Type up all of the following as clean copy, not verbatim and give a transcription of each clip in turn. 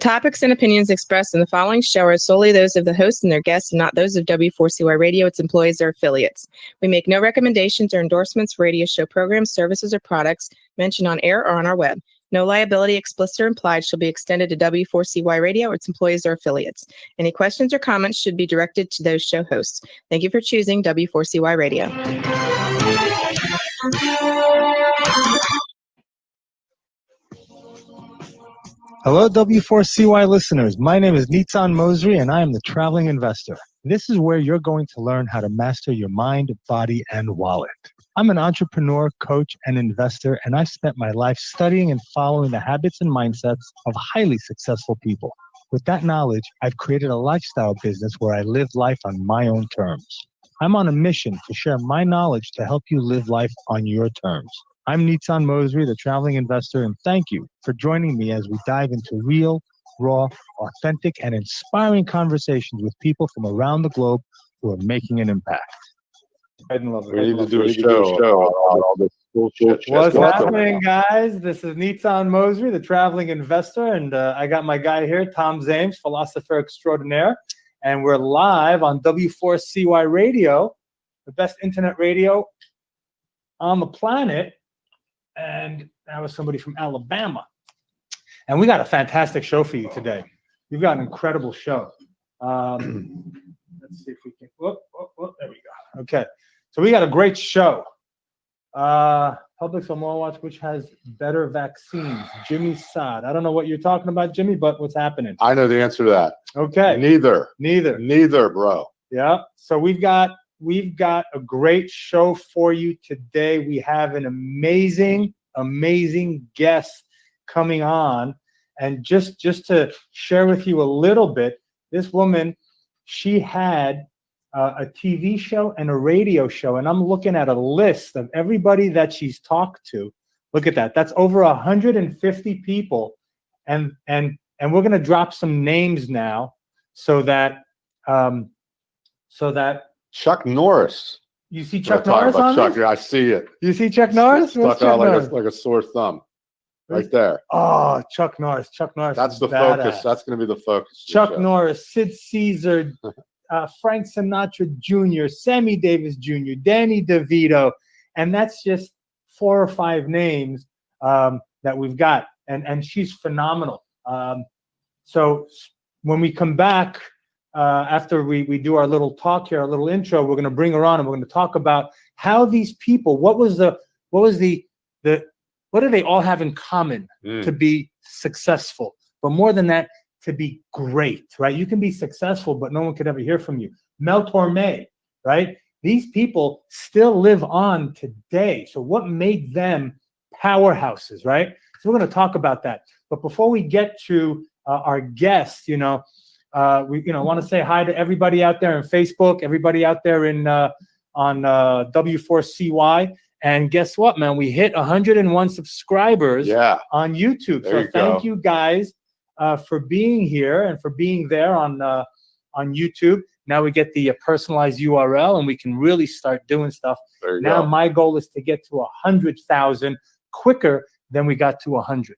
topics and opinions expressed in the following show are solely those of the host and their guests and not those of W4CY Radio, its employees, or affiliates. We make no recommendations or endorsements for radio show programs, services, or products mentioned on air or on our web. No liability, explicit or implied, shall be extended to W4CY Radio or its employees or affiliates. Any questions or comments should be directed to those show hosts. Thank you for choosing W4CY Radio. Hello, W4CY listeners. My name is Nitzan Mosri, and I am the Traveling Investor. This is where you're going to learn how to master your mind, body, and wallet. I'm an entrepreneur, coach, and investor, and I've spent my life studying and following the habits and mindsets of highly successful people. With that knowledge, I've created a lifestyle business where I live life on my own terms. I'm on a mission to share my knowledge to help you live life on your terms. I'm Nitzan Mosri, the Traveling Investor, and thank you for joining me as we dive into real, raw, authentic, and inspiring conversations with people from around the globe who are making an impact. We need to do a show on all this bullshit. What's happening, guys? This is Nitzan Mosri, the Traveling Investor, and I got my guy here, Tom Zames, philosopher extraordinaire, and we're live on W4CY Radio, the best internet radio on the planet. And that was somebody from Alabama. And we got a fantastic show for you today. We've got an incredible show. Let's see if we can. There we go. Okay. So we got a great show. Public Samoa Watch, which has better vaccines. Jimmy Saad. I don't know what you're talking about, Jimmy, but what's happening? I know the answer to that. Okay. Neither, bro. Yeah. So we've got a great show for you today. We have an amazing guest coming on. And just to share with you a little bit, this woman, she had a TV show and a radio show. And I'm looking at a list of everybody that she's talked to. Look at that. That's over 150 people. And we're going to drop some names now so that Chuck Norris. You see Chuck Norris on Chuck, this? I see it. You see Chuck Norris? Stuck out like a sore thumb. Right there. Oh, Chuck Norris. That's the focus. That's going to be the focus. Chuck Norris, Sid Caesar, Frank Sinatra Jr., Sammy Davis Jr., Danny DeVito. And that's just 4 or 5 names that we've got. And she's phenomenal. So when we come back, after we do our little talk here, our little intro, we're going to bring her on and we're going to talk about how these people, what do they all have in common to be successful? But more than that, to be great, right? You can be successful, but no one could ever hear from you. Mel Torme, right? These people still live on today. So what made them powerhouses, right? So we're going to talk about that. But before we get to our guests, we want to say hi to everybody out there on Facebook, everybody out there on W4CY. And guess what, man? We hit 101 subscribers on YouTube. So thank you guys for being here and for being there on YouTube. Now we get the personalized URL and we can really start doing stuff. Now my goal is to get to 100,000 quicker than we got to 100.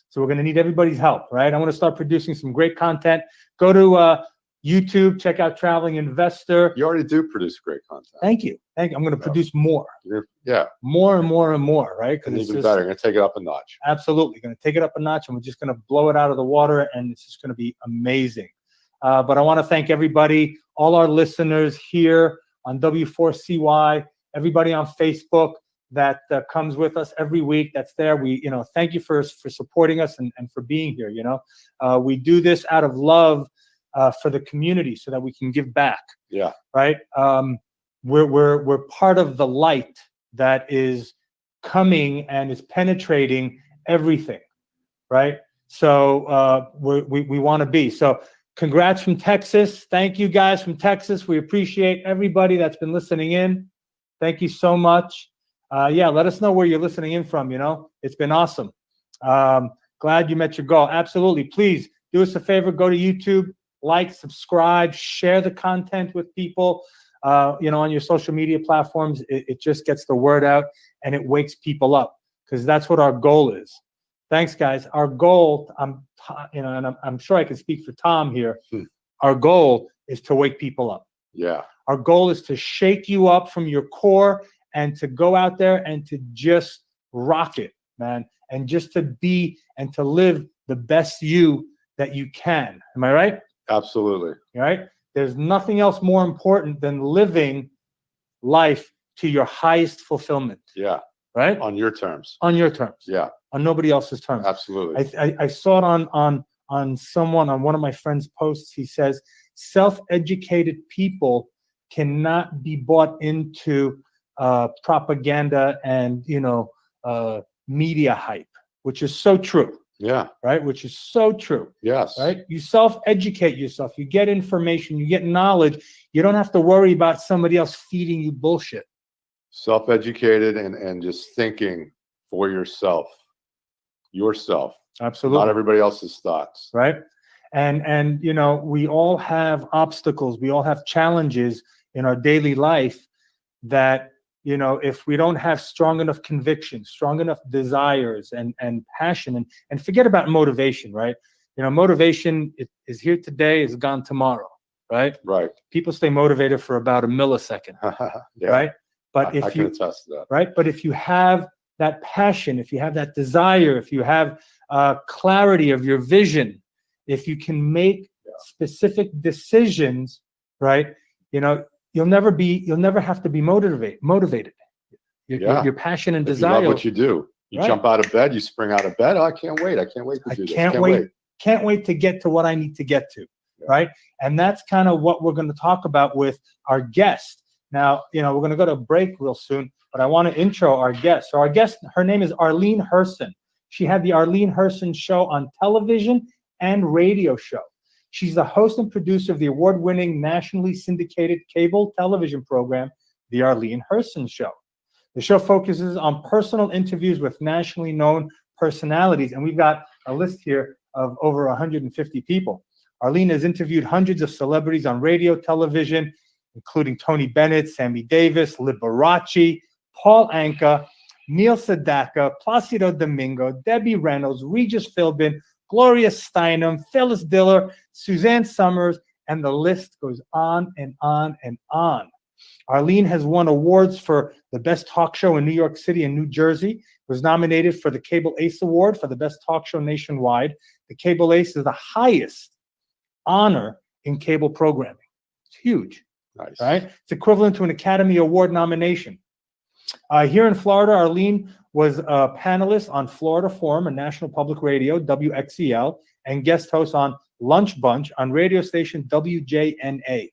So we're going to need everybody's help, right? I want to start producing some great content. Go to YouTube, check out Traveling Investor. You already do produce great content. Thank you. I'm going to produce more. More and more, right? And even better, you're going to take it up a notch. Absolutely. Going to take it up a notch, and we're just going to blow it out of the water, and it's just going to be amazing. But I want to thank everybody, all our listeners here on W4CY, everybody on Facebook that comes with us every week. That's there. We, thank you for supporting us and for being here. We do this out of love for the community so that we can give back. Yeah. Right. We're part of the light that is coming and is penetrating everything. Right. So we want to be. So congrats from Texas. Thank you guys from Texas. We appreciate everybody that's been listening in. Thank you so much. Let us know where you're listening in from. It's been awesome. Glad you met your goal. Absolutely. Please do us a favor. Go to YouTube, like, subscribe, share the content with people, on your social media platforms. It just gets the word out and it wakes people up because that's what our goal is. Thanks, guys. Our goal, and I'm sure I can speak for Tom here. Our goal is to wake people up. Yeah. Our goal is to shake you up from your core and to go out there and to just rock it, man, and just to be and to live the best you that you can. Am I right? Absolutely. All right. There's nothing else more important than living life to your highest fulfillment. Yeah. Right? On your terms. On your terms. Yeah. On nobody else's terms. Absolutely. I saw it on one of my friend's posts. He says, self-educated people cannot be bought into propaganda and media hype, which is so true. Yeah. Right. Which is so true. Yes. Right. You self-educate yourself. You get information. You get knowledge. You don't have to worry about somebody else feeding you bullshit. Self-educated and just thinking for yourself. Absolutely. Not everybody else's thoughts. Right. And we all have obstacles. We all have challenges in our daily life that, if we don't have strong enough conviction, strong enough desires and passion and forget about motivation, right? Motivation is here today, is gone tomorrow, right? Right. People stay motivated for about a millisecond, Yeah. right? But I can attest to that. Right? But if you have that passion, if you have that desire, if you have clarity of your vision, if you can make specific decisions, right? You'll never have to be motivated. Your passion and desire. You love what you do. You jump out of bed, you spring out of bed. Oh, I can't wait. I can't wait to do this. Can't wait to get to what I need to get to. Yeah. Right. And that's kind of what we're going to talk about with our guest. Now, we're going to go to a break real soon, but I want to intro our guest. So our guest, her name is Arlene Herson. She had the Arlene Herson Show on television and radio show. She's the host and producer of the award-winning nationally syndicated cable television program, The Arlene Herson Show. The show focuses on personal interviews with nationally known personalities, and we've got a list here of over 150 people. Arlene has interviewed hundreds of celebrities on radio, television, including Tony Bennett, Sammy Davis, Liberace, Paul Anka, Neil Sedaka, Placido Domingo, Debbie Reynolds, Regis Philbin, Gloria Steinem, Phyllis Diller, Suzanne Summers, and the list goes on and on and on. Arlene has won awards for the best talk show in New York City and New Jersey, was nominated for the Cable Ace Award for the best talk show nationwide. The Cable Ace is the highest honor in cable programming. It's huge. Nice. Right? It's equivalent to an Academy Award nomination. Here in Florida, Arlene was a panelist on Florida Forum and National Public Radio, WXEL, and guest host on Lunch Bunch on radio station WJNA.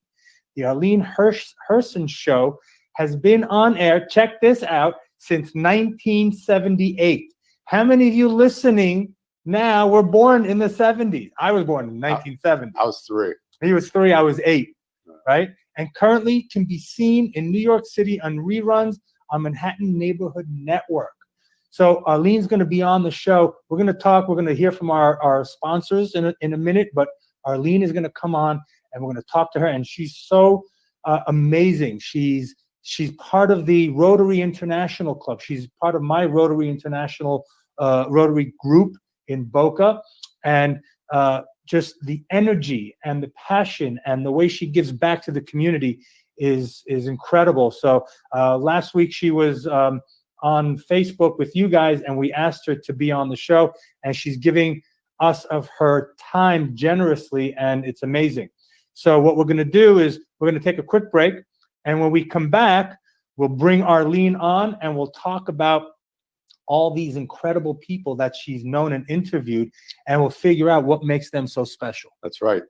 The Arlene Herson Show has been on air, check this out, since 1978. How many of you listening now were born in the 70s? I was born in 1970. I was 3. He was 3, I was 8, right? And currently can be seen in New York City on reruns on Manhattan Neighborhood Network. So Arlene's going to be on the show. We're going to talk. We're going to hear from our sponsors in a minute, but Arlene is going to come on and we're going to talk to her. And she's so amazing. She's part of the Rotary International Club. She's part of my Rotary International Rotary group in Boca. And just the energy and the passion and the way she gives back to the community is incredible. So last week she was on Facebook with you guys, and we asked her to be on the show, and she's giving us of her time generously, and it's amazing. So what we're going to do is we're going to take a quick break, and when we come back, we'll bring Arlene on, and we'll talk about all these incredible people that she's known and interviewed, and we'll figure out what makes them so special. That's right.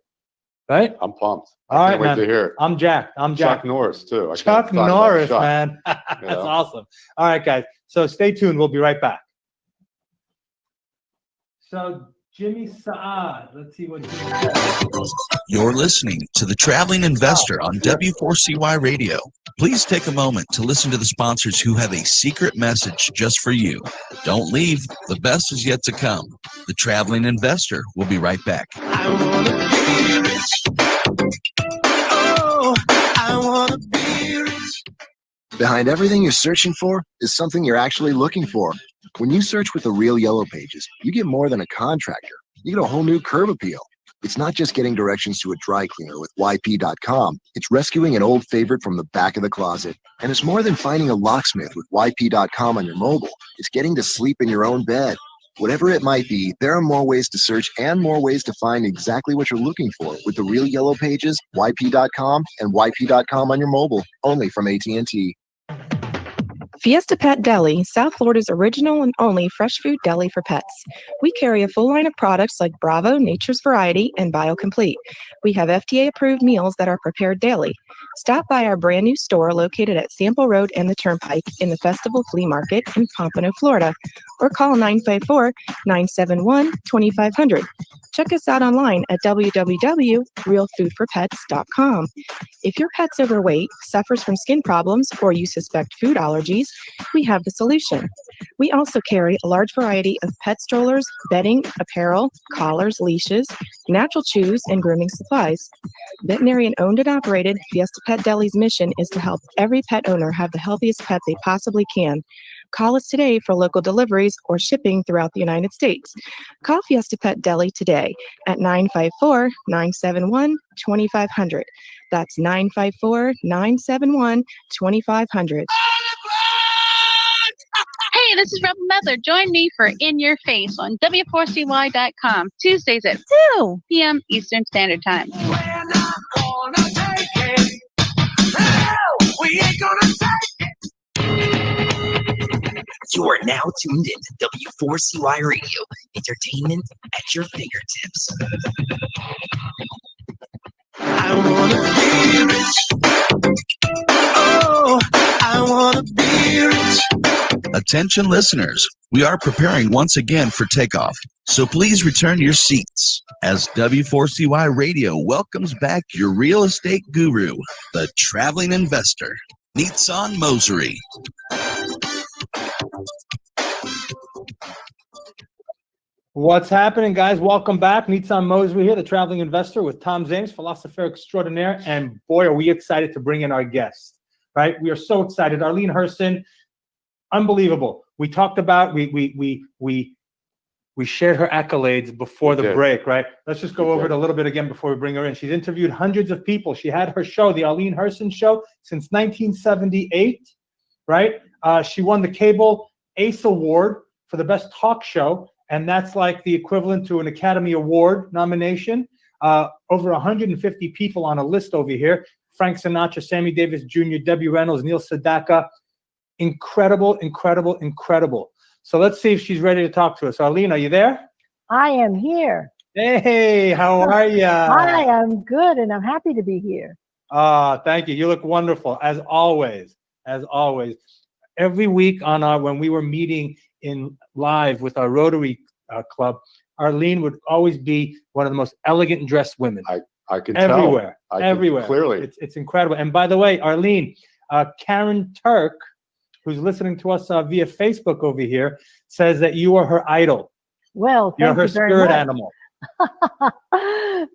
Right? I'm pumped. All right, Wait man. to hear it. I'm jacked. Chuck Norris, too. Chuck Norris, man. That's awesome. All right, guys. So stay tuned. We'll be right back. So Jimmy Saad. Let's see what Jimmy says. You're listening to The Traveling Investor on W4CY Radio. Please take a moment to listen to the sponsors who have a secret message just for you. Don't leave. The best is yet to come. The Traveling Investor will be right back. I wanna be rich. Oh, I wanna be rich. Behind everything you're searching for is something you're actually looking for. When you search with the real Yellow Pages, you get more than a contractor. You get a whole new curb appeal. It's not just getting directions to a dry cleaner with YP.com. It's rescuing an old favorite from the back of the closet. And it's more than finding a locksmith with YP.com on your mobile. It's getting to sleep in your own bed. Whatever it might be, there are more ways to search and more ways to find exactly what you're looking for with the real Yellow Pages, YP.com, and YP.com on your mobile, only from AT&T. Fiesta Pet Deli, South Florida's original and only fresh food deli for pets. We carry a full line of products like Bravo, Nature's Variety, and BioComplete. We have FDA-approved meals that are prepared daily. Stop by our brand new store located at Sample Road and the Turnpike in the Festival Flea Market in Pompano, Florida, or call 954-971-2500. Check us out online at www.realfoodforpets.com. If your pet's overweight, suffers from skin problems, or you suspect food allergies, we have the solution. We also carry a large variety of pet strollers, bedding, apparel, collars, leashes, natural chews, and grooming supplies. Veterinarian owned and operated, Fiesta Pet Deli's mission is to help every pet owner have the healthiest pet they possibly can. Call us today for local deliveries or shipping throughout the United States. Call Fiesta Pet Deli today at 954-971-2500. That's 954-971-2500. Hey, this is Rebel Mother. Join me for In Your Face on W4CY.com, Tuesdays at 2 p.m. Eastern Standard Time. We're not gonna take it. No, we ain't gonna take it. You are now tuned in to W4CY Radio, entertainment at your fingertips. I wanna be rich. Oh, I wanna be rich. Attention listeners, we are preparing once again for takeoff, so please return your seats as W4CY Radio welcomes back your real estate guru, the traveling investor, Nitsan Mosery. What's happening, guys? Welcome back. Nitsan Mosery here, the traveling investor with Tom Zames, philosopher extraordinaire. And boy, are we excited to bring in our guest, right? We are so excited. Arlene Herson, unbelievable. We talked about, we shared her accolades before the break, right? Let's just go over it a little bit again before we bring her in. She's interviewed hundreds of people. She had her show, the Arlene Herson Show, since 1978, right? She won the Cable Ace Award for the best talk show. And that's like the equivalent to an Academy Award nomination. Over 150 people on a list over here. Frank Sinatra, Sammy Davis Jr., Debbie Reynolds, Neil Sedaka. Incredible, incredible, incredible. So let's see if she's ready to talk to us. Arlene, are you there? I am here. Hey, how are you? Hi, I'm good, and I'm happy to be here. Thank you. You look wonderful, as always. As always. Every week on when we were meeting in live with our Rotary Club, Arlene would always be one of the most elegant dressed women. I can everywhere, tell. everywhere. Clearly. It's incredible. And by the way, Arlene, Karen Turk, who's listening to us via Facebook over here, says that you are her idol. Well, You're her thank you very spirit much. animal.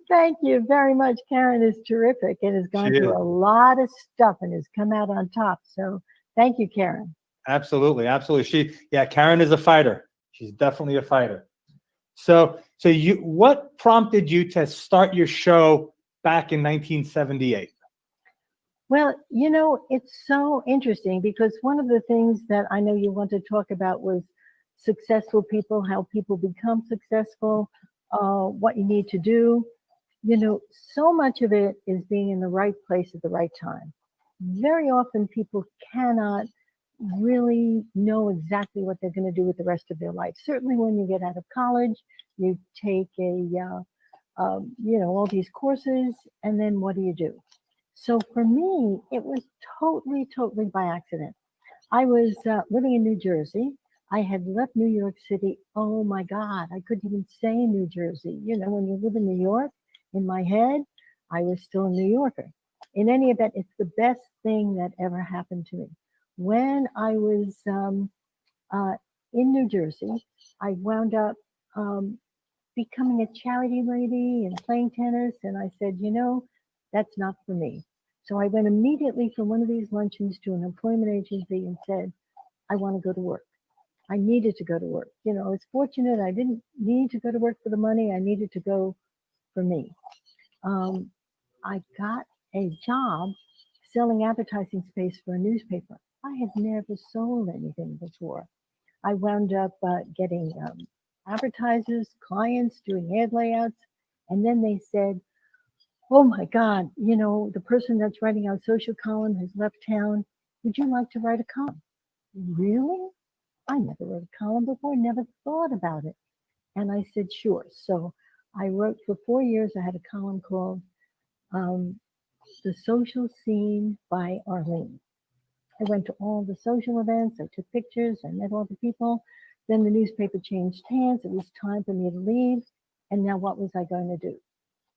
Thank you very much. Karen is terrific and has gone through a lot of stuff and has come out on top. So thank you, Karen. Absolutely, absolutely. Karen is a fighter. She's definitely a fighter. So what prompted you to start your show back in 1978? Well, you know, it's so interesting because one of the things that I know you want to talk about was successful people, how people become successful, what you need to do. You know, so much of it is being in the right place at the right time. Very often people cannot really know exactly what they're going to do with the rest of their life. Certainly when you get out of college, you take all these courses, and then what do? So for me, it was totally by accident. I was living in New Jersey. I had left New York City. Oh my God, I couldn't even say New Jersey. You know, when you live in New York, in my head, I was still a New Yorker. In any event, it's the best thing that ever happened to me. When I was in New Jersey, I wound up becoming a charity lady and playing tennis. And I said, you know, that's not for me. So I went immediately from one of these luncheons to an employment agency and said, I want to go to work. I needed to go to work. You know, I was fortunate. I didn't need to go to work for the money. I needed to go for me. I got a job selling advertising space for a newspaper. I had never sold anything before. I wound up getting advertisers, clients, doing ad layouts. And then they said, oh my God, you know, the person that's writing our social column has left town. Would you like to write a column? Really? I never wrote a column before, never thought about it. And I said, sure. So I wrote for 4 years. I had a column called The Social Scene by Arlene. I went to all the social events. I took pictures. I met all the people. Then the newspaper changed hands. It was time for me to leave. And now what was I going to do?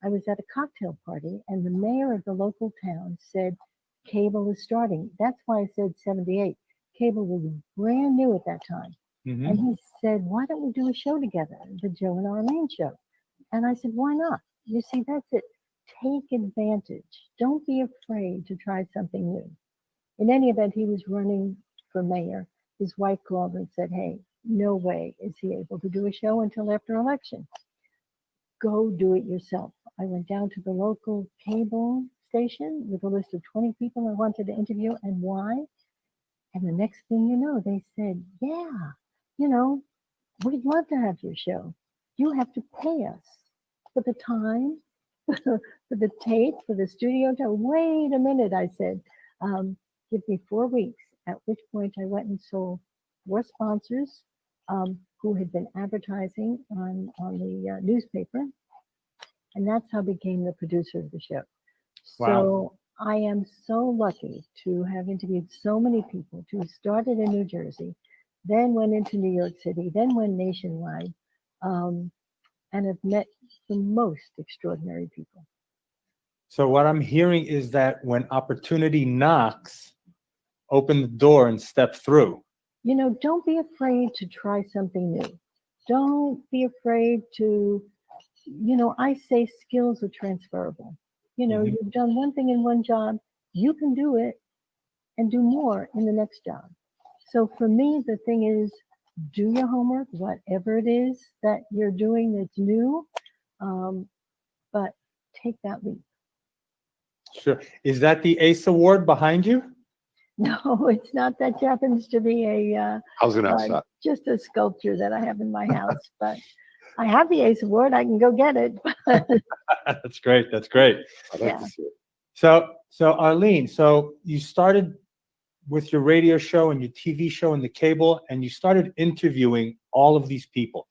I was at a cocktail party and the mayor of the local town said, cable is starting. That's why I said 78. Cable was brand new at that time. Mm-hmm. And he said, why don't we do a show together, the Joe and Arlene show? And I said, why not? You see, that's it. Take advantage. Don't be afraid to try something new. In any event, he was running for mayor. His wife called and said, hey, no way is he able to do a show until after election. Go do it yourself. I went down to the local cable station with a list of 20 people I wanted to interview and why. And the next thing you know, they said, yeah, you know, we'd love to have your show. You have to pay us for the time, for the tape, for the studio time. Wait a minute, I said, give me 4 weeks, at which point I went and sold 4 sponsors who had been advertising on the newspaper. And that's how I became the producer of the show. Wow. So I am so lucky to have interviewed so many people, to have started in New Jersey, then went into New York City, then went nationwide, and have met the most extraordinary people. So what I'm hearing is that when opportunity knocks, open the door and step through. You know, don't be afraid to try something new. Don't be afraid to, you know, I say skills are transferable. You know, you've done one thing in one job, you can do it and do more in the next job. So for me, the thing is, do your homework, whatever it is that you're doing that's new, but take that leap. Sure. Is that the ACE Award behind you? No, it's not. That happens to be I was going to ask that. just a sculpture that I have in my house, but I have the ACE Award. I can go get it. That's great. That's great. I'd like to see it. So Arlene, so you started with your radio show and your TV show and the cable, and you started interviewing all of these people.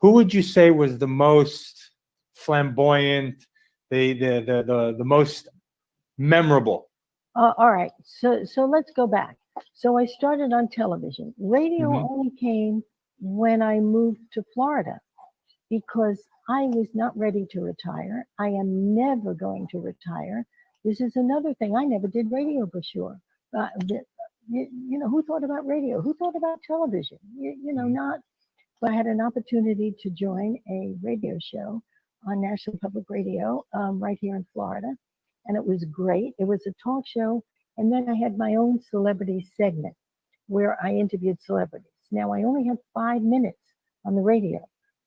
Who would you say was the most flamboyant, the most memorable? All right. So let's go back. So I started on television. Radio only came when I moved to Florida because I was not ready to retire. I am never going to retire. This is another thing. I never did radio before. You know, who thought about radio? Who thought about television? You know, not. So I had an opportunity to join a radio show on National Public Radio right here in Florida. And it was great. It was a talk show. And then I had my own celebrity segment where I interviewed celebrities. Now I only have 5 minutes on the radio.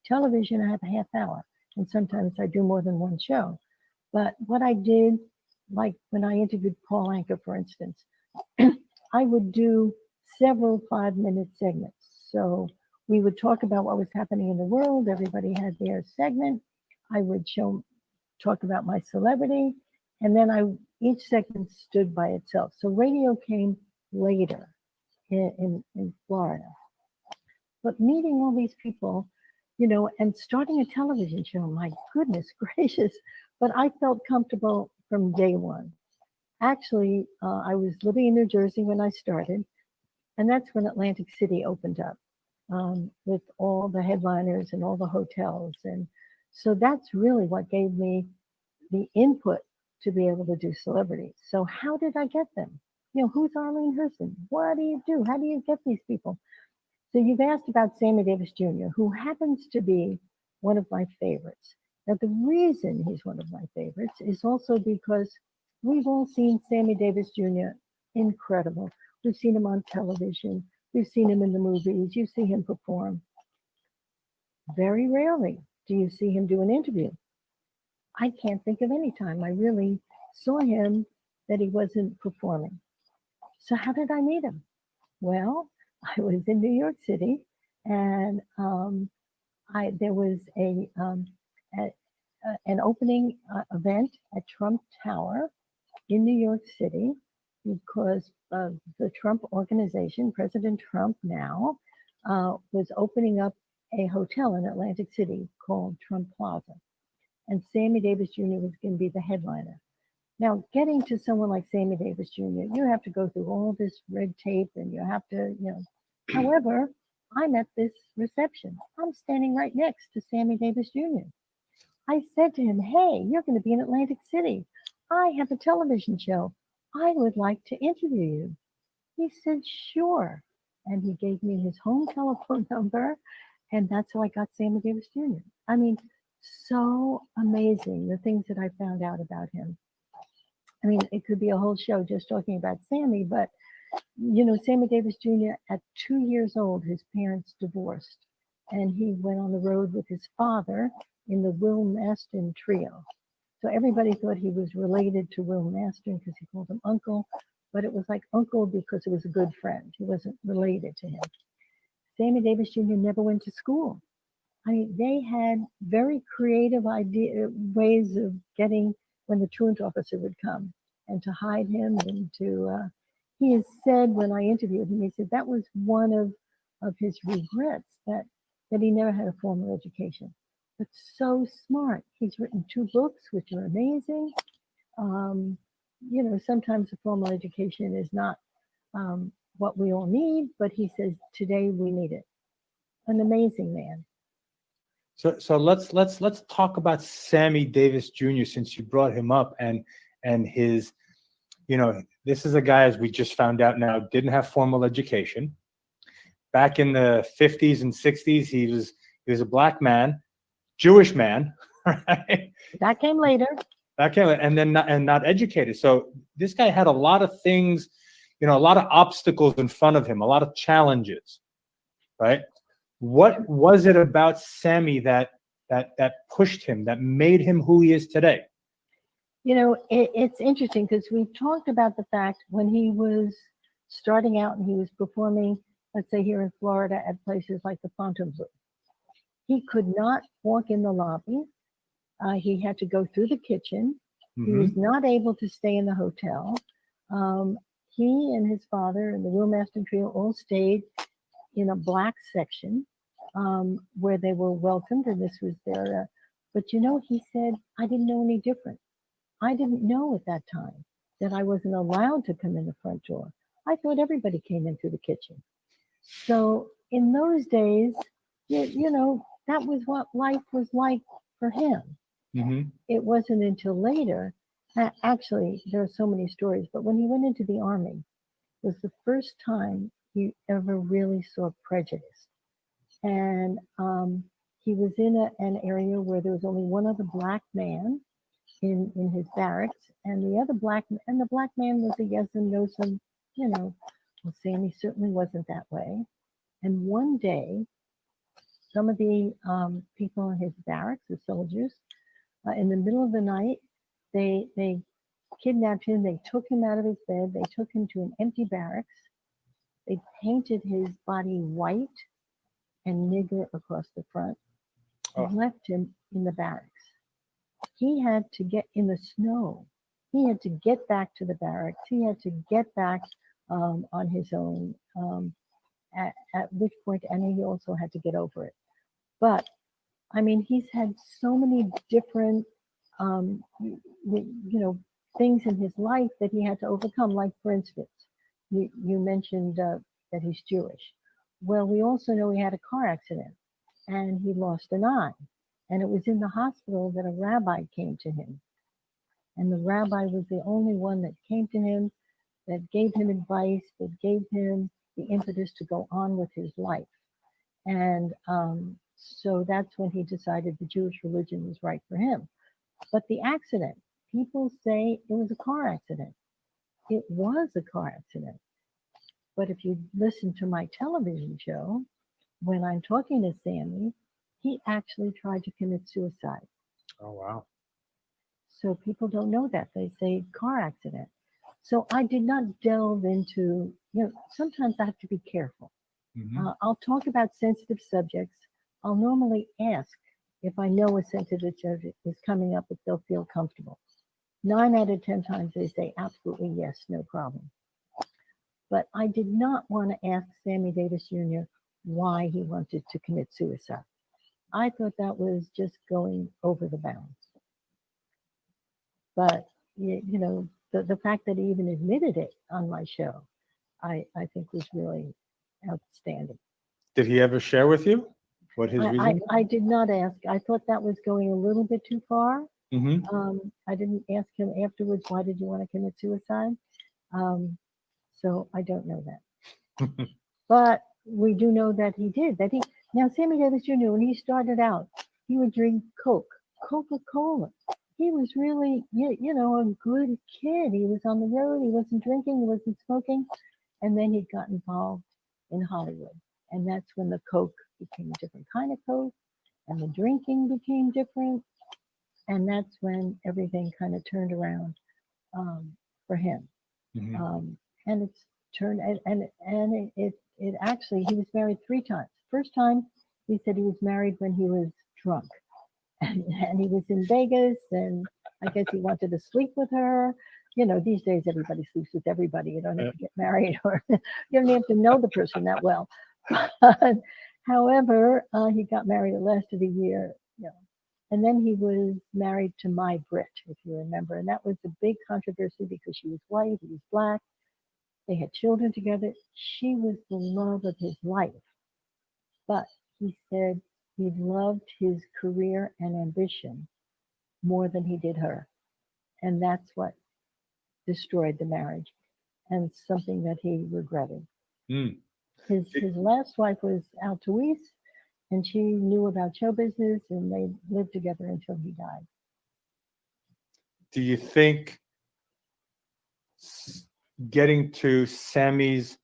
Television, I have a half hour. And sometimes I do more than one show. But what I did, like when I interviewed Paul Anka, for instance, I would do several 5-minute segments. So we would talk about what was happening in the world. Everybody had their segment. I would talk about my celebrity. And then each segment stood by itself. So radio came later in Florida. But meeting all these people, you know, and starting a television show, my goodness gracious. But I felt comfortable from day one. Actually, I was living in New Jersey when I started, and that's when Atlantic City opened up with all the headliners and all the hotels. And so that's really what gave me the input to be able to do celebrities. So how did I get them? You know, who's Arlene Herson? What do you do? How do you get these people? So you've asked about Sammy Davis Jr., who happens to be one of my favorites. Now, the reason he's one of my favorites is also because we've all seen Sammy Davis Jr. incredible. We've seen him on television. You've seen him in the movies. You see him perform. Very rarely do you see him do an interview. I can't think of any time I really saw him that he wasn't performing. So how did I meet him? Well, I was in New York City, and there was an opening event at Trump Tower in New York City because the Trump organization, President Trump now, was opening up a hotel in Atlantic City called Trump Plaza. And Sammy Davis Jr. was going to be the headliner. Now, getting to someone like Sammy Davis Jr., you have to go through all this red tape and you have to, However, I'm at this reception. I'm standing right next to Sammy Davis Jr. I said to him, hey, you're going to be in Atlantic City. I have a television show. I would like to interview you. He said, sure. And he gave me his home telephone number. And that's how I got Sammy Davis Jr. I mean, so amazing, the things that I found out about him. I mean, it could be a whole show just talking about Sammy, but, Sammy Davis Jr., at 2 years old, his parents divorced. And he went on the road with his father in the Will Maston trio. So everybody thought he was related to Will Maston because he called him uncle, but it was like uncle because it was a good friend. He wasn't related to him. Sammy Davis Jr. never went to school. I mean, they had very creative ways of getting when the truant officer would come and to hide him and to, he has said when I interviewed him, he said that was one of his regrets, that he never had a formal education. But so smart. He's written 2 books, which are amazing. Sometimes a formal education is not what we all need, but he says today we need it. An amazing man. So let's talk about Sammy Davis Jr. since you brought him up and his, this is a guy, as we just found out now, didn't have formal education. Back in the 50s and 60s, he was a black man, Jewish man, right? That came later. And then not educated. So this guy had a lot of things, a lot of obstacles in front of him, a lot of challenges, right? What was it about Sammy that pushed him, that made him who he is today? It's interesting because we talked about the fact when he was starting out and he was performing, let's say here in Florida at places like the Fontainebleau. He could not walk in the lobby. He had to go through the kitchen. Mm-hmm. He was not able to stay in the hotel. He and his father and the Will Maston trio all stayed in a black section where they were welcomed, and this was their. But he said, I didn't know any different. I didn't know at that time that I wasn't allowed to come in the front door. I thought everybody came in through the kitchen. So in those days, that was what life was like for him. Mm-hmm. It wasn't until later, actually, there are so many stories, but when he went into the Army, it was the first time he ever really saw prejudice. And he was in an area where there was only one other black man in his barracks, and the black man was a yes and no, some, well, Sammy certainly wasn't that way. And one day, some of the people in his barracks, the soldiers, in the middle of the night, they kidnapped him. They took him out of his bed. They took him to an empty barracks. They painted his body white and nigger across the front and left him in the barracks. He had to get in the snow. He had to get back to the barracks. He had to get back on his own, at which point, and he also had to get over it. But, I mean, he's had so many different, things in his life that he had to overcome. Like, for instance, you mentioned that he's Jewish. Well, we also know he had a car accident and he lost an eye. And it was in the hospital that a rabbi came to him. And the rabbi was the only one that came to him, that gave him advice, that gave him the impetus to go on with his life. And so that's when he decided the Jewish religion was right for him. But the accident, people say it was a car accident. It was a car accident. But if you listen to my television show, when I'm talking to Sammy, he actually tried to commit suicide. Oh, wow. So people don't know that. They say car accident. So I did not delve into, sometimes I have to be careful. I'll talk about sensitive subjects. I'll normally ask if I know a sensitive subject is coming up, if they'll feel comfortable. 9 out of 10 times they say absolutely yes, no problem. But I did not want to ask Sammy Davis Jr. why he wanted to commit suicide. I thought that was just going over the bounds. But, the fact that he even admitted it on my show, I think was really outstanding. Did he ever share with you what his reason? I did not ask. I thought that was going a little bit too far. I didn't ask him afterwards, why did you want to commit suicide? So I don't know that. But we do know that he did. Now, Sammy Davis Jr., when he started out, he would drink Coke, Coca-Cola. He was really, a good kid. He was on the road. He wasn't drinking. He wasn't smoking. And then he got involved in Hollywood. And that's when the Coke became a different kind of Coke. And the drinking became different. And that's when everything kind of turned around for him. And it's turned, and it actually, he was married 3 times. First time, he said he was married when he was drunk. And he was in Vegas, and I guess he wanted to sleep with her. These days everybody sleeps with everybody. You don't have to get married, or you don't have to know the person that well. But, however, he got married. It lasted a year. And then he was married to my Brit, if you remember. And that was a big controversy because she was white, he was black. They had children together. She was the love of his life. But he said he loved his career and ambition more than he did her. And that's what destroyed the marriage, and something that he regretted. His last wife was Altoise, and she knew about show business, and they lived together until he died. Do you think getting to Sammy's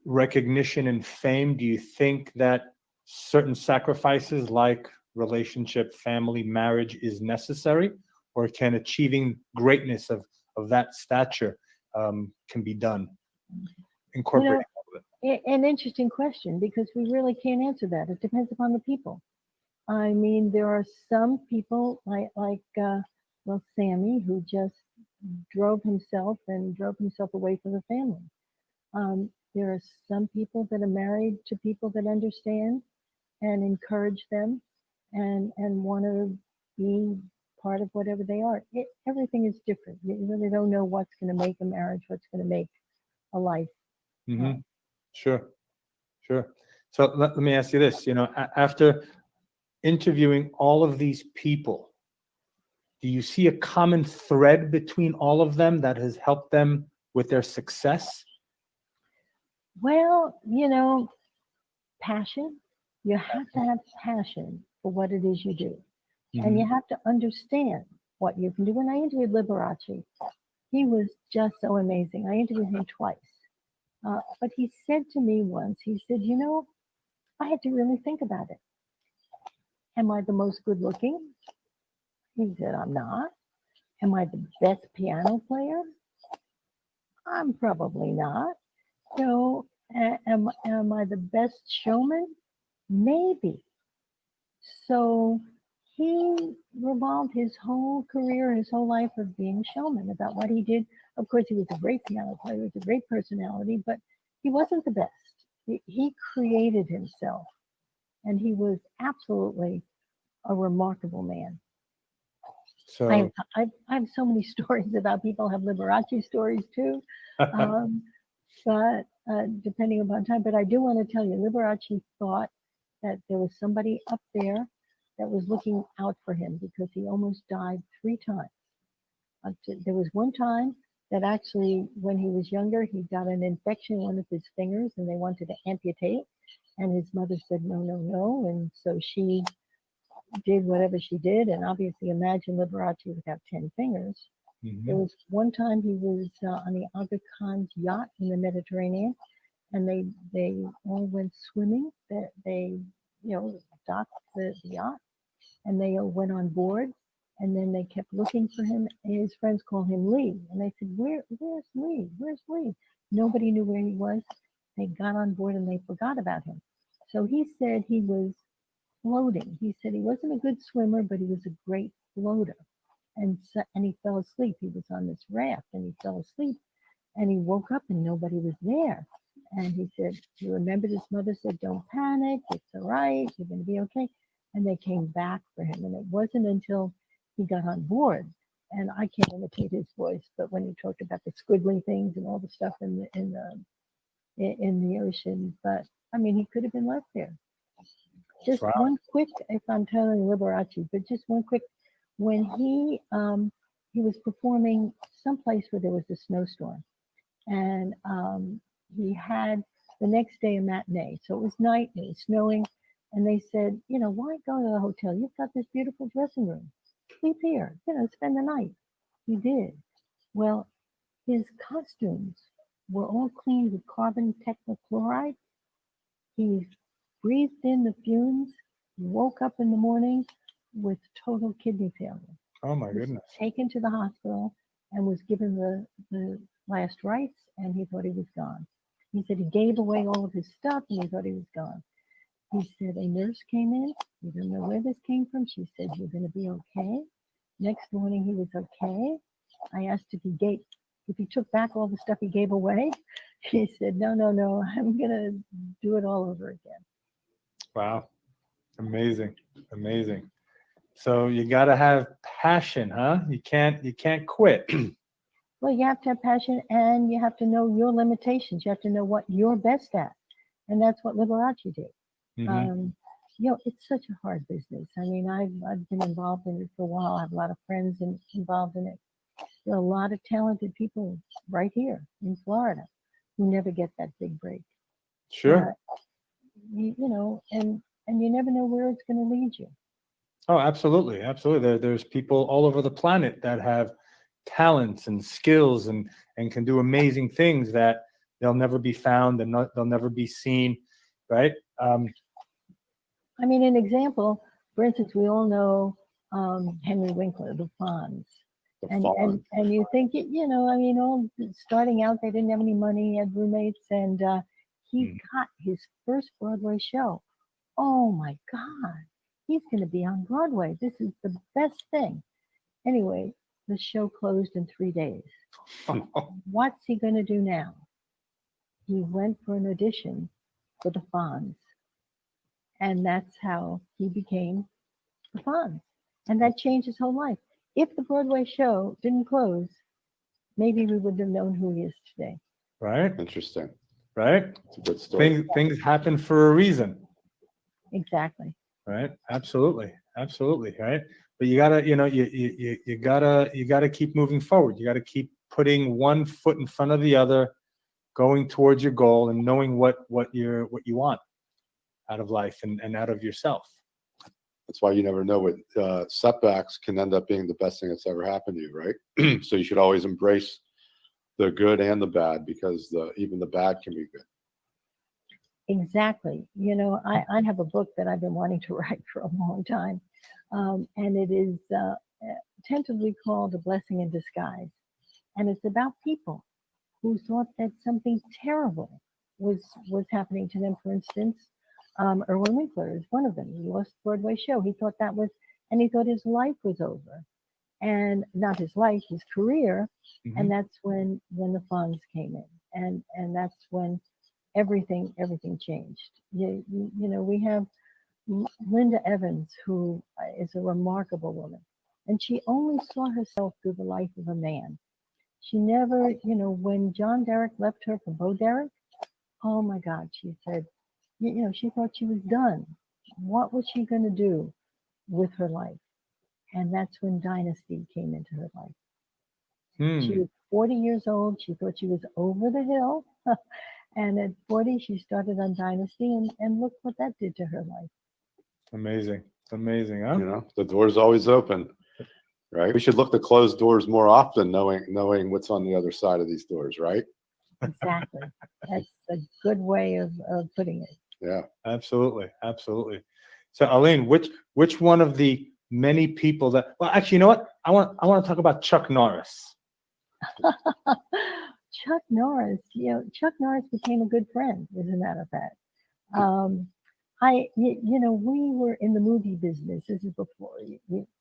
recognition and fame, do you think that certain sacrifices like relationship, family, marriage is necessary? Or can achieving greatness of that stature can be done? Incorporating all of it. An interesting question, because we really can't answer that. It depends upon the people. I mean, there are some people like Sammy, who just drove himself away from the family. There are some people that are married to people that understand and encourage them and want to be part of whatever they are. Everything is different. You really don't know what's going to make a marriage, what's going to make a life. Sure. So let me ask you this, after interviewing all of these people, do you see a common thread between all of them that has helped them with their success? Well, passion. You have to have passion for what it is you do. And you have to understand what you can do. When I interviewed Liberace, he was just so amazing. I interviewed him twice. But he said to me once, he said, I had to really think about it. Am I the most good looking? He said, I'm not. Am I the best piano player? I'm probably not. So am I the best showman? Maybe. So he revolved his whole career, his whole life of being a showman, about what he did. Of course, he was a great piano player, he was a great personality, but he wasn't the best. He created himself, and he was absolutely a remarkable man. So I have so many stories about people. Have Liberace stories too, but depending upon time. But I do want to tell you, Liberace thought that there was somebody up there that was looking out for him, because he almost died 3 times. There was one time that actually, when he was younger, he got an infection in one of his fingers, and they wanted to amputate. And his mother said, no, no, no. And so she did whatever she did. And obviously, imagine Liberace without 10 fingers. There was one time he was on the Aga Khan's yacht in the Mediterranean, and they all went swimming. They docked the yacht, and they all went on board. And then they kept looking for him, and his friends called him Lee. And they said, where's Lee? Where's Lee? Nobody knew where he was. They got on board and they forgot about him. So he said he was floating. He said he wasn't a good swimmer, but he was a great floater. And he fell asleep. He was on this raft and he fell asleep, and he woke up and nobody was there. And he said, he remembered his mother said, don't panic. It's all right. You're going to be okay. And they came back for him. And it wasn't until he got on board, and I can't imitate his voice, but when he talked about the squiggly things and all the stuff in the ocean, but I mean, he could have been left there. Just one quick, if I'm telling Liberace, but just one quick, when he was performing someplace where there was a snowstorm, and he had the next day a matinee, so it was night, it was snowing, and they said, why go to the hotel? You've got this beautiful dressing room. Sleep here, spend the night. He did. Well, his costumes were all cleaned with carbon tetrachloride. He breathed in the fumes, woke up in the morning with total kidney failure. Oh my goodness. Taken to the hospital and was given the last rites, and he thought he was gone. He said he gave away all of his stuff and he thought he was gone. He said a nurse came in. We don't know where this came from. She said, you're going to be okay. Next morning, he was okay. I asked if he took back all the stuff he gave away. He said, no, I'm going to do it all over again. Wow. Amazing. So you got to have passion, huh? You can't quit. Well, you have to have passion, and you have to know your limitations. You have to know what you're best at. And that's what Liberace did. Mm-hmm. It's such a hard business. I mean, I've been involved in it for a while. I have a lot of friends involved in it. There are a lot of talented people right here in Florida who never get that big break. Sure. And you never know where it's going to lead you. Oh, absolutely. There's people all over the planet that have talents and skills and can do amazing things that they'll never be found and they'll never be seen, right? I mean, an example, for instance, we all know Henry Winkler, the Fonz. And you think, all starting out, they didn't have any money, had roommates, and he got his first Broadway show. Oh my God, he's going to be on Broadway. This is the best thing. Anyway, the show closed in 3 days. What's he going to do now? He went for an audition for the Fonz. And that's how he became the Fonz. And that changed his whole life. If the Broadway show didn't close, maybe we wouldn't have known who he is today. Right? Interesting. Right? It's a good story. Things happen for a reason. Exactly. Right? Absolutely. Right? But you gotta, you gotta keep moving forward. You gotta keep putting one foot in front of the other, going towards your goal and knowing what you want out of life and out of yourself. That's why you never know what setbacks can end up being the best thing that's ever happened to you, right? So you should always embrace the good and the bad, because even the bad can be good. Exactly. I have a book that I've been wanting to write for a long time, and it is tentatively called A Blessing in Disguise. And it's about people who thought that something terrible was happening to them. For instance, Erwin Winkler is one of them. He lost the Broadway show. He thought and he thought his life was over. And not his life, his career. Mm-hmm. And that's when the Fonz came in. And that's when everything changed. We have Linda Evans, who is a remarkable woman. And she only saw herself through the life of a man. She never, when John Derek left her for Bo Derek, oh my God, she said, she thought she was done. What was she going to do with her life? And that's when Dynasty came into her life. She was 40 years old. She thought she was over the hill. And at 40, she started on Dynasty, and look what that did to her life. Amazing, huh? The door's always open. right? We should look to close doors more often, knowing what's on the other side of these doors, right? Exactly. That's a good way of putting it. Yeah. Absolutely. So, Arlene, which one of the many people that? Well, actually, you know what? I want to talk about Chuck Norris. Chuck Norris, Chuck Norris became a good friend, as a matter of fact. We were in the movie business. This is before,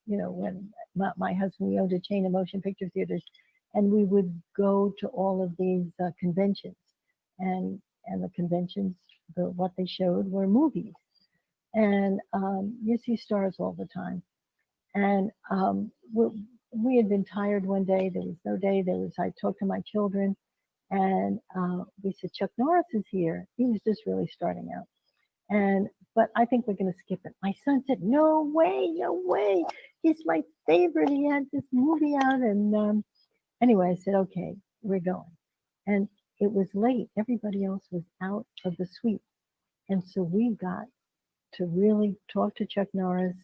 when my husband, we owned a chain of motion picture theaters, and we would go to all of these conventions, and the conventions, what they showed were movies, and you see stars all the time, and we had been tired one day. There was no day. I talked to my children, and we said, Chuck Norris is here. He was just really starting out. But I think we're going to skip it. My son said, no way. He's my favorite. He had this movie out. And anyway, I said, okay, we're going. And it was late. Everybody else was out of the suite. And so we got to really talk to Chuck Norris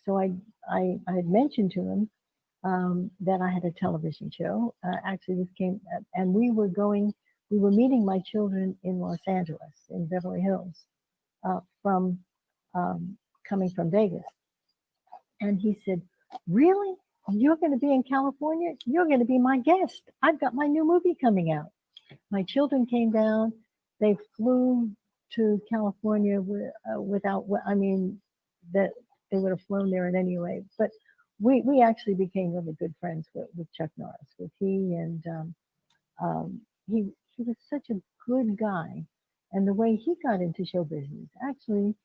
so I had mentioned to him that I had a television show. Actually, this came, and we were meeting my children in Los Angeles, in Beverly Hills, coming from Vegas. And he said, really? You're going to be in California? You're going to be my guest. I've got my new movie coming out. My children came down. They flew to California that they would have flown there in any way. But we actually became really good friends with Chuck Norris. He was such a good guy, and the way he got into show business actually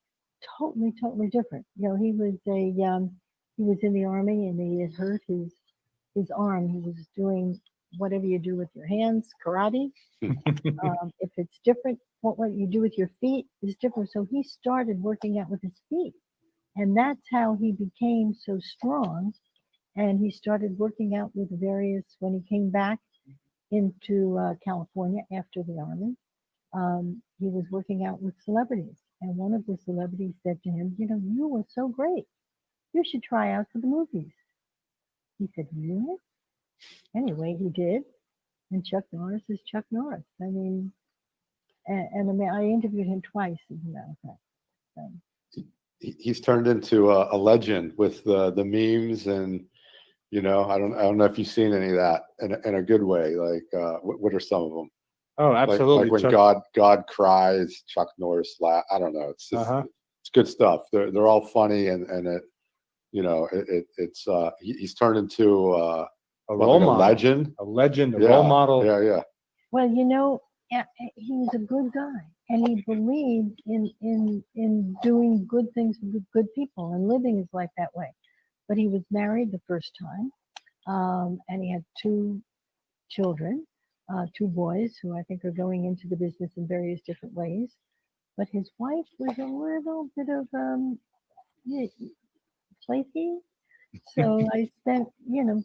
totally different. He was in the Army, and he had hurt his arm. He was doing whatever you do with your hands, karate. If it's different, what you do with your feet is different. So he started working out with his feet, and that's how he became so strong. And he started working out with when he came back into California after the Army, he was working out with celebrities. And one of the celebrities said to him, you were so great. You should try out for the movies. He said, really? Anyway, he did. And Chuck Norris is Chuck Norris. I mean, I interviewed him twice, as a matter of fact. He's turned into a legend with the memes, and I don't know if you've seen any of that in a good way. Like, what are some of them? Oh, absolutely. Like when God cries, Chuck Norris laugh. I don't know. It's just it's good stuff. They're all funny, and he's turned into a role model, a legend, a role model. Yeah. Well, he was a good guy, and he believed in doing good things with good people and living his life that way. But he was married the first time, and he had 2 children, 2 boys who I think are going into the business in various different ways. But his wife was a little bit of flaky. So I spent,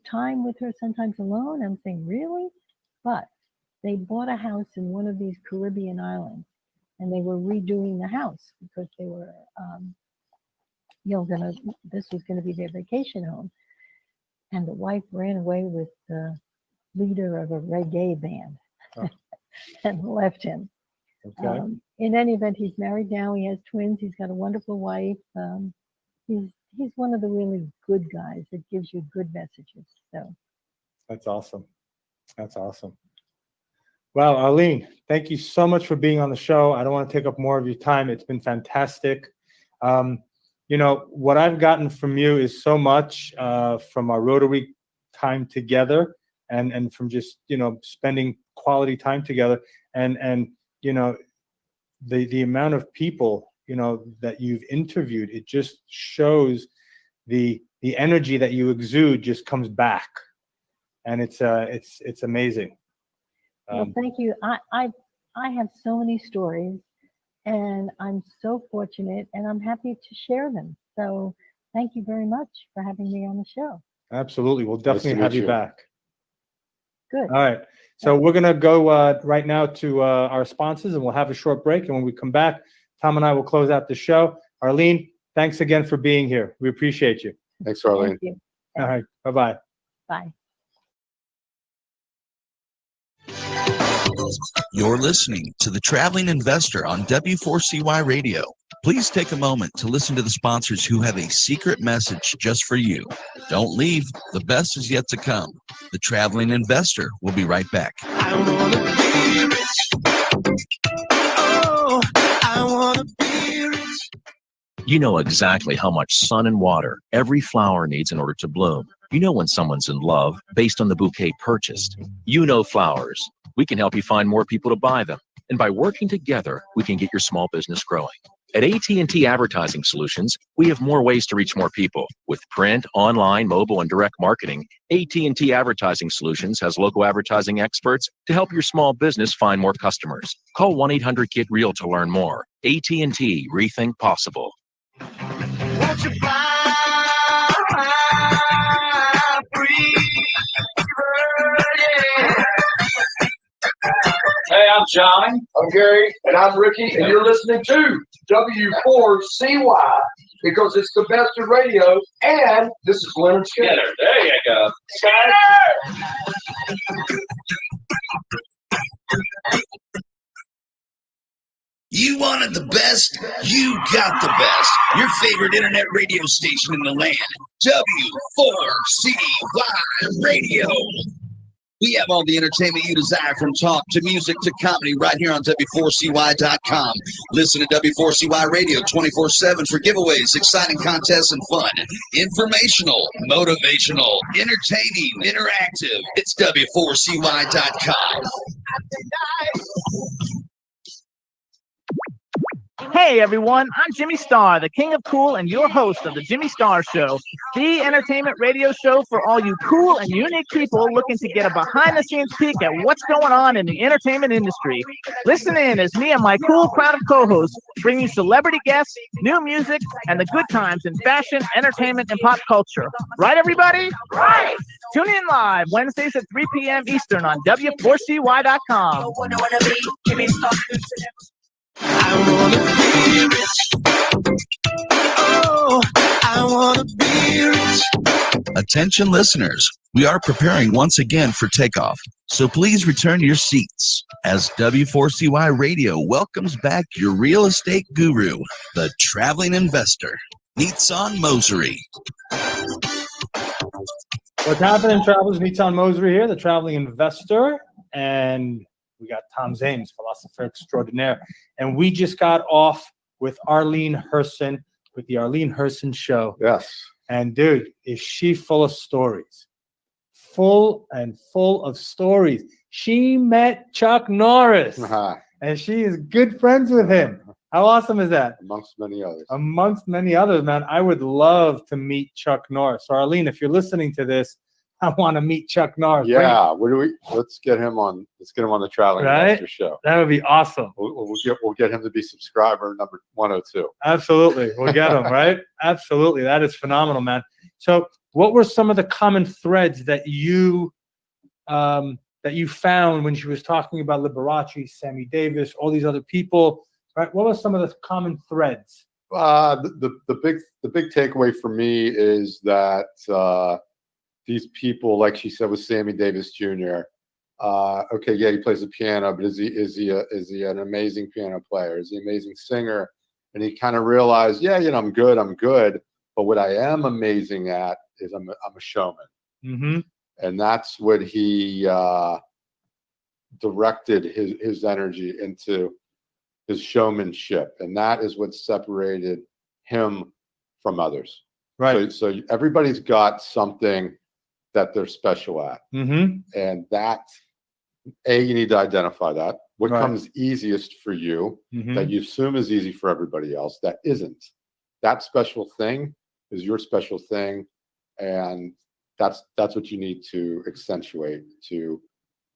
time with her, sometimes alone. I'm saying, really? But they bought a house in one of these Caribbean islands, and they were redoing the house because they were, this was going to be their vacation home. And the wife ran away with the leader of a reggae band and left him. Okay. In any event, he's married now. He has twins. He's got a wonderful wife. He's one of the really good guys that gives you good messages. So that's awesome. Well, Arlene, thank you so much for being on the show. I don't want to take up more of your time. It's been fantastic. What I've gotten from you is so much from our Rotary time together, and from just spending quality time together, and the amount of people that you've interviewed. It just shows the energy that you exude just comes back, and it's amazing. Well, thank you. I have so many stories, and I'm so fortunate, and I'm happy to share them. So thank you very much for having me on the show. Absolutely. We'll definitely have you back. Good. All right. So we're going to go right now to our sponsors, and we'll have a short break. And when we come back, Tom and I will close out the show. Arlene, thanks again for being here. We appreciate you. Thanks, Arlene. Thank you. All right. Bye-bye. Bye. You're listening to The Traveling Investor on W4CY Radio. Please take a moment to listen to the sponsors who have a secret message just for you. Don't leave. The best is yet to come. The Traveling Investor will be right back. I wanna be rich. Oh, I wanna be rich. You know exactly how much sun and water every flower needs in order to bloom. You know when someone's in love based on the bouquet purchased. You know flowers. We can help you find more people to buy them. And by working together, we can get your small business growing. At AT&T Advertising Solutions, we have more ways to reach more people. With print, online, mobile, and direct marketing, AT&T Advertising Solutions has local advertising experts to help your small business find more customers. Call 1-800-GET-REAL to learn more. AT&T, rethink possible. Won't you fly free? Yeah. Hey, I'm Johnny. I'm Gary. And I'm Ricky. And you're listening to W4CY because it's the best of radio. And this is Leonard Skinner. There you go. You wanted the best, you got the best. Your favorite internet radio station in the land, W4CY Radio. We have all the entertainment you desire, from talk to music to comedy, right here on W4CY.com. Listen to W4CY Radio 24/7 for giveaways, exciting contests, and fun. Informational, motivational, entertaining, interactive. It's W4CY.com. Hey everyone, I'm Jimmy Star, the king of cool and your host of the Jimmy Star Show, the entertainment radio show for all you cool and unique people looking to get a behind-the-scenes peek at what's going on in the entertainment industry. Listen in as me and my cool crowd of co-hosts bring you celebrity guests, new music, and the good times in fashion, entertainment, and pop culture. Right, everybody? Right! Tune in live Wednesdays at 3 p.m. Eastern on W4CY.com. I wanna be rich. Oh, I wanna be rich. Attention listeners, we are preparing once again for takeoff, so please return your seats as W4CY Radio welcomes back your real estate guru, the Traveling Investor, Neetson Mosery. What's happening, travelers? Neetson Mosery here, the Traveling Investor, and we got Tom Zames, philosopher extraordinaire. And we just got off with Arlene Herson with the Arlene Herson Show. Yes. And dude, is she full of stories? Full of stories. She met Chuck Norris, and she is good friends with him. How awesome is that? Amongst many others. Amongst many others, man. I would love to meet Chuck Norris. So Arlene, if you're listening to this, I want to meet Chuck Norris. Yeah, let's get him on. Let's get him on the Traveling Investor Show. That would be awesome. We'll get him to be subscriber number 102. Absolutely, we'll get him right. Absolutely, that is phenomenal, man. So, what were some of the common threads that you found when she was talking about Liberace, Sammy Davis, all these other people? Right. What were some of the common threads? The big takeaway for me is that. These people, like she said, with Sammy Davis Jr. Okay, yeah, he plays the piano, but is he an amazing piano player? Is he an amazing singer? And he kind of realized, yeah, I'm good, but what I am amazing at is I'm a showman, and that's what he directed his energy into, his showmanship, and that is what separated him from others. Right. So everybody's got something that they're special at. And that, you need to identify that. What comes easiest for you, that you assume is easy for everybody else, that isn't. That special thing is your special thing, and that's what you need to accentuate to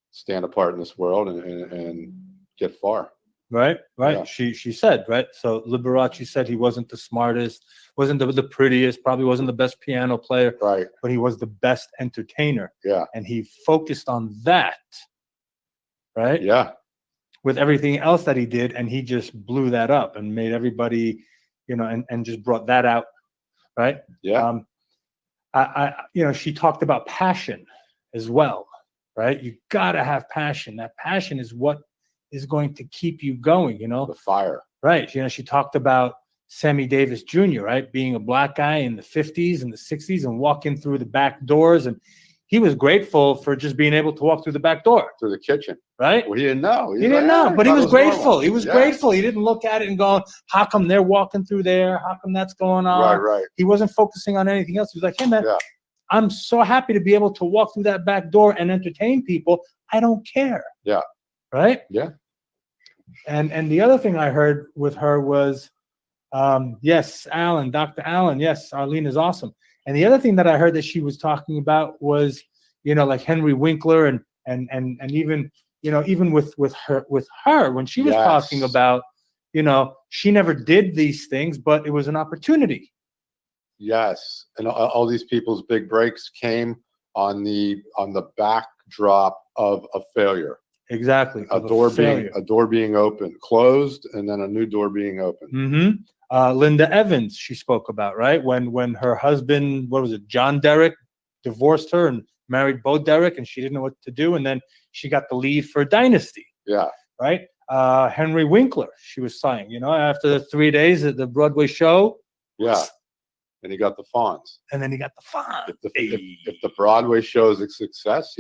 stand apart in this world and get far. Right. Yeah. She said, right. So Liberace said he wasn't the smartest, wasn't the prettiest, probably wasn't the best piano player, right? But he was the best entertainer. Yeah. And he focused on that. Right. Yeah. With everything else that he did, and he just blew that up and made everybody, and just brought that out. Right. Yeah. she talked about passion as well, right? You got to have passion. That passion is what is going to keep you going, The fire. Right. She talked about Sammy Davis Jr., right? Being a black guy in the 50s and the 60s and walking through the back doors. And he was grateful for just being able to walk through the back door. Through the kitchen. Right? Well, he didn't know. He didn't know, but he was grateful. Normal. He was grateful. He didn't look at it and go, how come they're walking through there? How come that's going on? Right. He wasn't focusing on anything else. He was like, hey, man, I'm so happy to be able to walk through that back door and entertain people. I don't care. Yeah. Right? Yeah. And the other thing I heard with her was, yes, Dr. Allen, yes, Arlene is awesome. And the other thing that I heard that she was talking about was, like Henry Winkler and even, even with her when she was talking about, she never did these things, but it was an opportunity. Yes. And all these people's big breaks came on the backdrop of a failure. Exactly. A door being opened, closed, and then a new door being opened. Mm-hmm. Linda Evans, she spoke about, right? When her husband, John Derrick, divorced her and married Bo Derrick, and she didn't know what to do, and then she got the lead for Dynasty. Yeah. Right? Henry Winkler, she was saying, after the 3 days at the Broadway show. Yeah. And he got the Fonz. And then he got the Fonz. If the Broadway show is a success,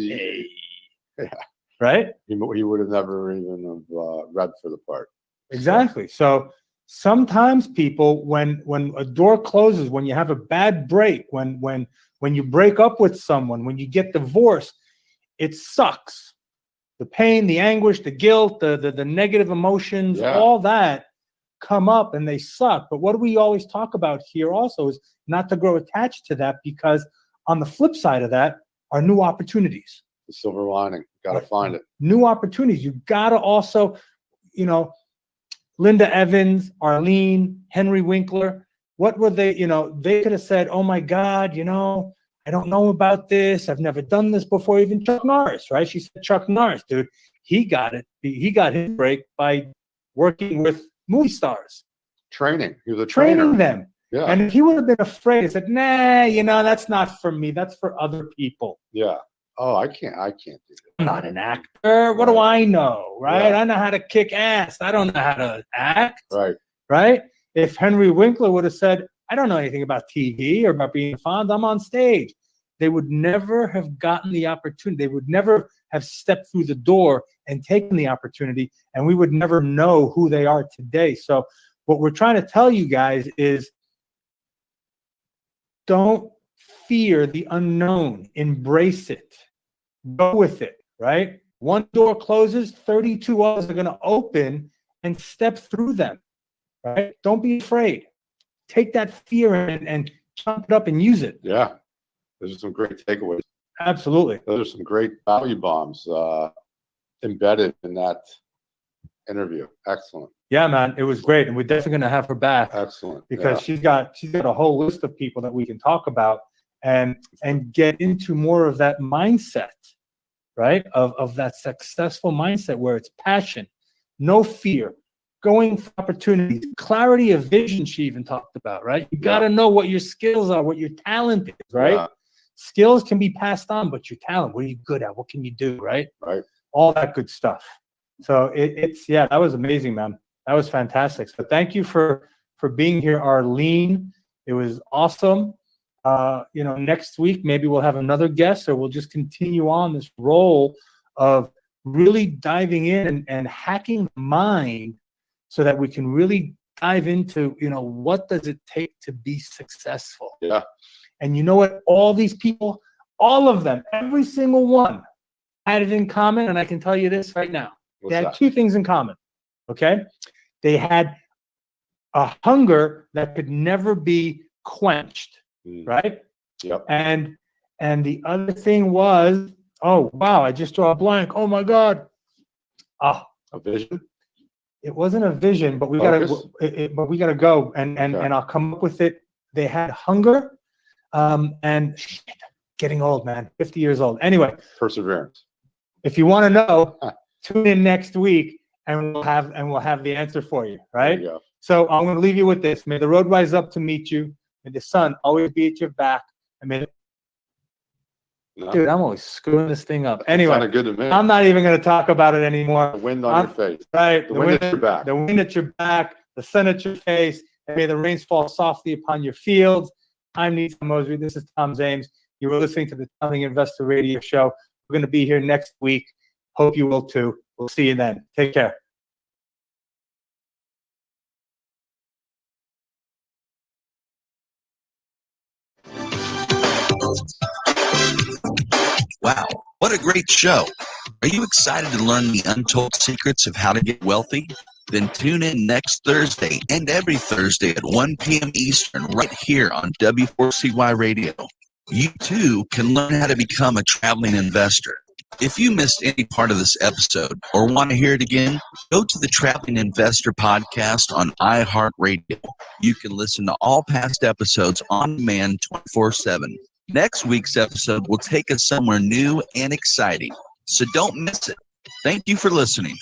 right? He would have never even read for the part. Exactly. So sometimes people, when a door closes, when you have a bad break, when you break up with someone, when you get divorced, it sucks. The pain, the anguish, the guilt, the negative emotions, all that come up and they suck. But what we always talk about here also is not to grow attached to that, because on the flip side of that are new opportunities. The silver lining. Got to find it. New opportunities. You got to also, Linda Evans, Arlene, Henry Winkler, what were they, they could have said, oh my God, I don't know about this. I've never done this before. Even Chuck Norris, right? She said, Chuck Norris, dude, he got it. He got his break by working with movie stars. Training. He was a training trainer. Them. Yeah. And if he would have been afraid, he said, nah, that's not for me. That's for other people. Yeah. Oh, I can't do that. I'm not an actor. What do I know, right? I know how to kick ass. I don't know how to act. Right? If Henry Winkler would have said, I don't know anything about TV or about being Fonz, I'm on stage, they would never have gotten the opportunity. They would never have stepped through the door and taken the opportunity, and we would never know who they are today. So what we're trying to tell you guys is, don't fear the unknown. Embrace it. Go with it, right? One door closes, 32 others are going to open, and step through them, right? Don't be afraid. Take that fear and chomp it up and use it. Yeah. Those are some great takeaways. Absolutely. Those are some great value bombs embedded in that interview. Excellent. Yeah, man, it was great, and we're definitely going to have her back. Excellent. Because she's got a whole list of people that we can talk about and get into more of that mindset, right? Of that successful mindset where it's passion, no fear, going for opportunities, clarity of vision. She even talked about, right? You got to know what your skills are, what your talent is, right? Yeah. Skills can be passed on, but your talent, what are you good at? What can you do, right? Right. All that good stuff. So that was amazing, man. That was fantastic. So thank you for being here, Arlene. It was awesome. Next week, maybe we'll have another guest, or we'll just continue on this role of really diving in and hacking the mind so that we can really dive into, what does it take to be successful? Yeah. And you know what? All these people, all of them, every single one had it in common. And I can tell you this right now. What's they had that? two things in common. Okay. They had a hunger that could never be quenched. Right. Yep. And the other thing was, oh, wow, I just draw a blank. Oh my God. A vision. It wasn't a vision, but we gotta go and I'll come up with it. They had hunger, and getting old, man, 50 years old. Anyway, perseverance. If you want to know, tune in next week, and we'll have the answer for you. Right. There you go. So I'm going to leave you with this: may the road rise up to meet you. May the sun always be at your back, and may No. Dude, I'm always screwing this thing up. Anyway, Sounded good to me. I'm not even going to talk about it anymore. The wind on your face. Right. The wind at your back. The wind at your back, the sun at your face, and may the rains fall softly upon your fields. I'm Nathan Mosby. This is Tom James. You were listening to the Traveling Investor Radio Show. We're going to be here next week. Hope you will too. We'll see you then. Take care. Wow, what a great show. Are you excited to learn the untold secrets of how to get wealthy? Then tune in next Thursday and every Thursday at 1 p.m. Eastern right here on W4CY Radio. You too can learn how to become a traveling investor. If you missed any part of this episode or want to hear it again, go to the Traveling Investor podcast on iHeartRadio. You can listen to all past episodes on demand 24/7. Next week's episode will take us somewhere new and exciting, so don't miss it. Thank you for listening.